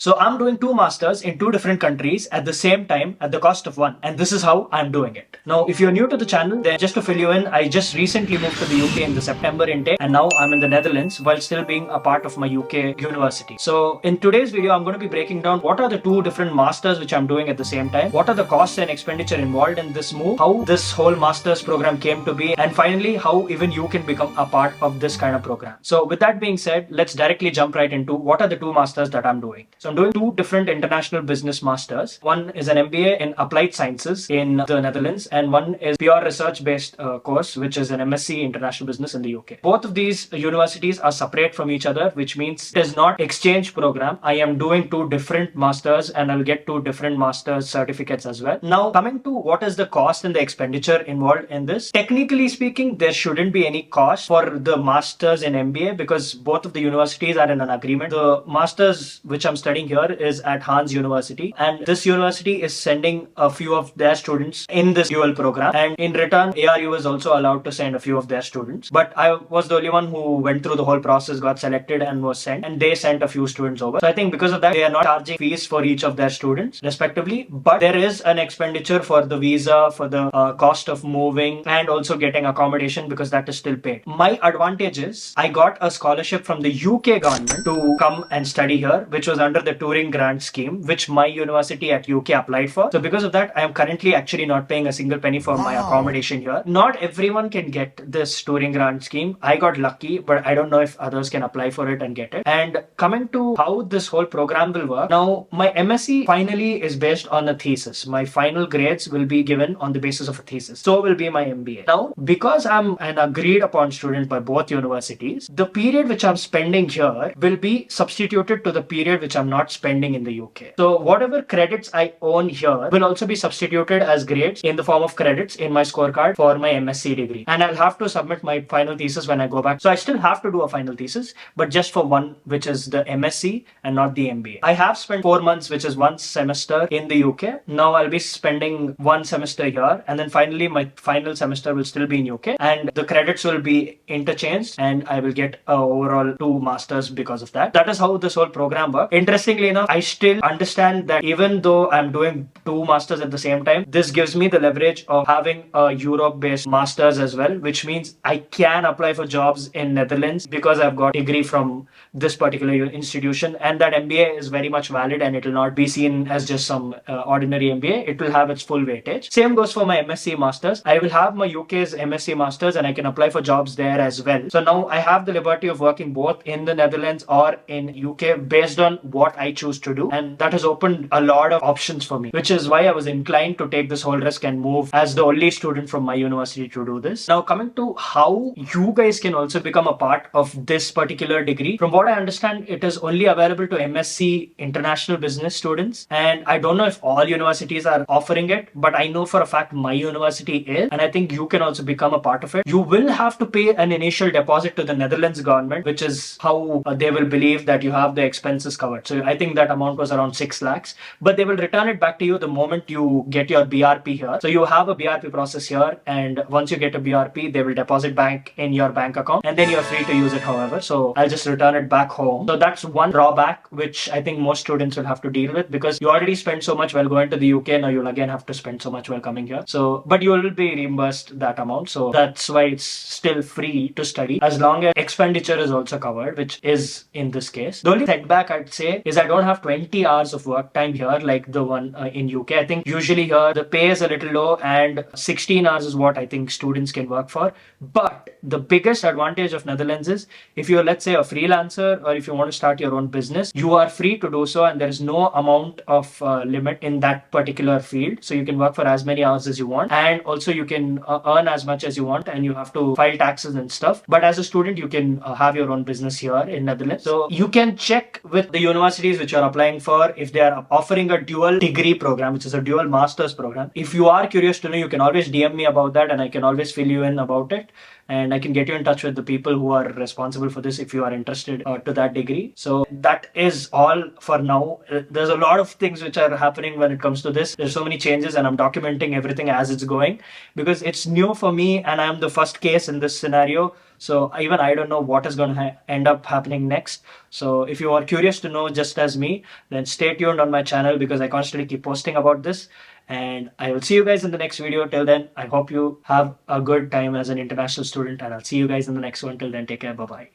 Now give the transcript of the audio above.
So I'm doing two masters in two different countries at the same time at the cost of one. And this is how I'm doing it. Now, if you're new to the channel, then just to fill you in, I just recently moved to the UK in the September intake, and now I'm in the Netherlands while still being a part of my UK university. So in today's video, I'm going to be breaking down what are the two different masters which I'm doing at the same time, what are the costs and expenditure involved in this move, how this whole master's program came to be, and finally how even you can become a part of this kind of program. So with that being said, let's directly jump right into what are the two masters that I'm doing. So I'm doing two different international business masters. One is an MBA in applied sciences in the Netherlands, and one is pure research based course, which is an MSc international business in the UK. Both of these universities are separate from each other, which means it is not exchange program. I am doing two different masters and I'll get two different master's certificates as well. Now, coming to what is the cost and the expenditure involved in this, technically speaking, there shouldn't be any cost for the masters in MBA because both of the universities are in an agreement. The masters which I'm studying here is at Hans University, and this university is sending a few of their students in this dual program, and in return ARU is also allowed to send a few of their students, but I was the only one who went through the whole process, got selected and was sent, and they sent a few students over. So I think because of that they are not charging fees for each of their students respectively, but there is an expenditure for the visa, for the cost of moving, and also getting accommodation because that is still paid. My advantage is I got a scholarship from the UK government to come and study here, which was under the Turing Grant scheme, which my university at UK applied for. So because of that, I am currently actually not paying a single penny for my accommodation here. Not everyone can get this Turing Grant scheme. I got lucky, but I don't know if others can apply for it and get it. And coming to how this whole program will work, now my MSc finally is based on a thesis. My final grades will be given on the basis of a thesis. So will be my MBA. Now, because I'm an agreed upon student by both universities, the period which I'm spending here will be substituted to the period which I'm not spending in the UK. So whatever credits I own here will also be substituted as grades in the form of credits in my scorecard for my MSc degree. And I'll have to submit my final thesis when I go back. So I still have to do a final thesis, but just for one, which is the MSc and not the MBA. I have spent 4 months, which is one semester in the UK. Now I'll be spending one semester here, and then finally my final semester will still be in UK, and the credits will be interchanged, and I will get overall 2 masters because of that. That is how this whole program works. Interestingly enough, I still understand that even though I'm doing 2 masters at the same time, this gives me the leverage of having a Europe-based masters as well, which means I can apply for jobs in Netherlands because I've got a degree from this particular institution, and that MBA is very much valid and it will not be seen as just some ordinary MBA. It will have its full weightage. Same goes for my MSc masters. I will have my UK's MSc masters and I can apply for jobs there as well. So now I have the liberty of working both in the Netherlands or in UK based on what I choose to do, and that has opened a lot of options for me, which is why I was inclined to take this whole risk and move as the only student from my university to do this. Now, coming to how you guys can also become a part of this particular degree, from what I understand, it is only available to MSc international business students, and I don't know if all universities are offering it, but I know for a fact my university is, and I think you can also become a part of it. You will have to pay an initial deposit to the Netherlands government, which is how they will believe that you have the expenses covered. So I think that amount was around 6 lakhs, but they will return it back to you the moment you get your BRP here. So you have a BRP process here, and once you get a BRP, they will deposit back in your bank account, and then you're free to use it however. So I'll just return it back home. So that's one drawback which I think most students will have to deal with, because you already spent so much while going to the UK, now you'll again have to spend so much while coming here. So, but you will be reimbursed that amount. So that's why it's still free to study as long as expenditure is also covered, which is in this case. The only setback I'd say is I don't have 20 hours of work time here like the one in UK. I think usually here the pay is a little low, and 16 hours is what I think students can work for. But the biggest advantage of Netherlands is if you're, let's say, a freelancer, or if you want to start your own business, you are free to do so, and there is no amount of limit in that particular field. So you can work for as many hours as you want, and also you can earn as much as you want, and you have to file taxes and stuff. But as a student, you can have your own business here in Netherlands. So you can check with the universities which you're applying for if they are offering a dual degree program, which is a dual master's program. If you are curious to know, you can always DM me about that, and I can always fill you in about it, and I can get you in touch with the people who are responsible for this if you are interested to that degree. So that is all for now. There's a lot of things which are happening when it comes to this. There's so many changes, and I'm documenting everything as it's going because it's new for me, and I'm the first case in this scenario. So even I don't know what is going to end up happening next. So if you are curious to know just as me, then stay tuned on my channel because I constantly keep posting about this. And I will see you guys in the next video. Till then, I hope you have a good time as an international student, and I'll see you guys in the next one. Till then, take care. Bye bye.